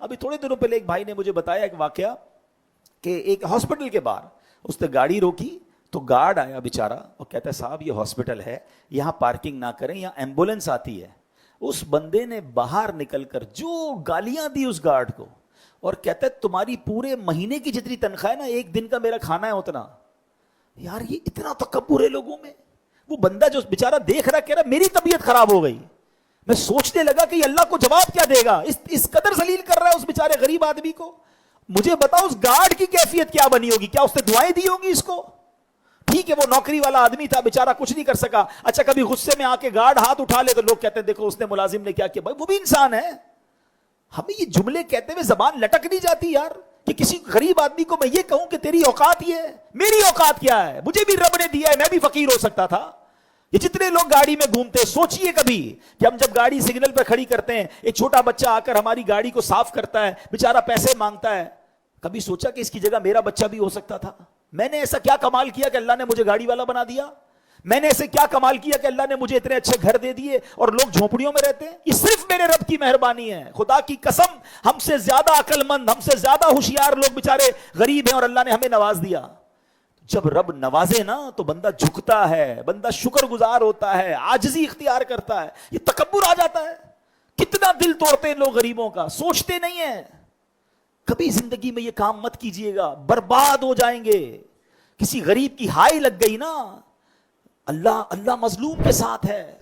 ابھی تھوڑے دنوں پہلے ایک بھائی نے مجھے بتایا ایک واقعہ کہ ایک ہاسپٹل کے باہر اس نے گاڑی روکی تو گارڈ آیا بیچارہ اور کہتا ہے صاحب یہ ہاسپٹل ہے, یہاں پارکنگ نہ کریں, یہاں ایمبولینس آتی ہے. اس بندے نے باہر نکل کر جو گالیاں دی اس گارڈ کو, اور کہتا ہے تمہاری پورے مہینے کی جتنی تنخواہ ہے نا, ایک دن کا میرا کھانا ہے اتنا. یار یہ اتنا تکبر ہے لوگوں میں. وہ بندہ جو بیچارہ دیکھ رہا کہہ رہا میری طبیعت خراب ہو گئی. میں سوچنے لگا کہ یہ اللہ کو جواب کیا دے گا, اس قدر ذلیل کر رہا ہے اس بیچارے غریب آدمی کو. مجھے بتاؤ اس گارڈ کی کیفیت کیا بنی ہوگی, کیا اس نے دعائیں دی ہوگی اس کو؟ ٹھیک ہے وہ نوکری والا آدمی تھا بیچارہ, کچھ نہیں کر سکا. اچھا کبھی غصے میں آ کے گارڈ ہاتھ اٹھا لے تو لوگ کہتے ہیں دیکھو اس نے ملازم نے کیا کیا. بھائی وہ بھی انسان ہے. ہمیں یہ جملے کہتے ہوئے زبان لٹک نہیں جاتی یار, کہ کسی غریب آدمی کو میں یہ کہوں کہ تیری اوقات یہ ہے, میری اوقات کیا ہے, مجھے بھی رب نے دیا ہے, میں بھی فقیر ہو سکتا تھا. یہ جتنے لوگ گاڑی میں گھومتے ہیں, سوچئے کبھی کہ ہم جب گاڑی سگنل پہ کھڑی کرتے ہیں, ایک چھوٹا بچہ آ کر ہماری گاڑی کو صاف کرتا ہے, بیچارہ پیسے مانگتا ہے, کبھی سوچا کہ اس کی جگہ میرا بچہ بھی ہو سکتا تھا؟ میں نے ایسا کیا کمال کیا کہ اللہ نے مجھے گاڑی والا بنا دیا؟ میں نے ایسے کیا کمال کیا کہ اللہ نے مجھے اتنے اچھے گھر دے دیے اور لوگ جھونپڑیوں میں رہتے ہیں؟ یہ صرف میرے رب کی مہربانی ہے. خدا کی قسم ہم سے زیادہ عقل مند, ہم سے زیادہ ہوشیار لوگ بیچارے غریب ہیں اور اللہ نے ہمیں نواز دیا. جب رب نوازے نا تو بندہ جھکتا ہے, بندہ شکر گزار ہوتا ہے, عاجزی اختیار کرتا ہے. یہ تکبر آ جاتا ہے. کتنا دل توڑتے ہیں لوگ غریبوں کا, سوچتے نہیں ہیں. کبھی زندگی میں یہ کام مت کیجئے گا, برباد ہو جائیں گے. کسی غریب کی ہائی لگ گئی نا, اللہ مظلوم کے ساتھ ہے.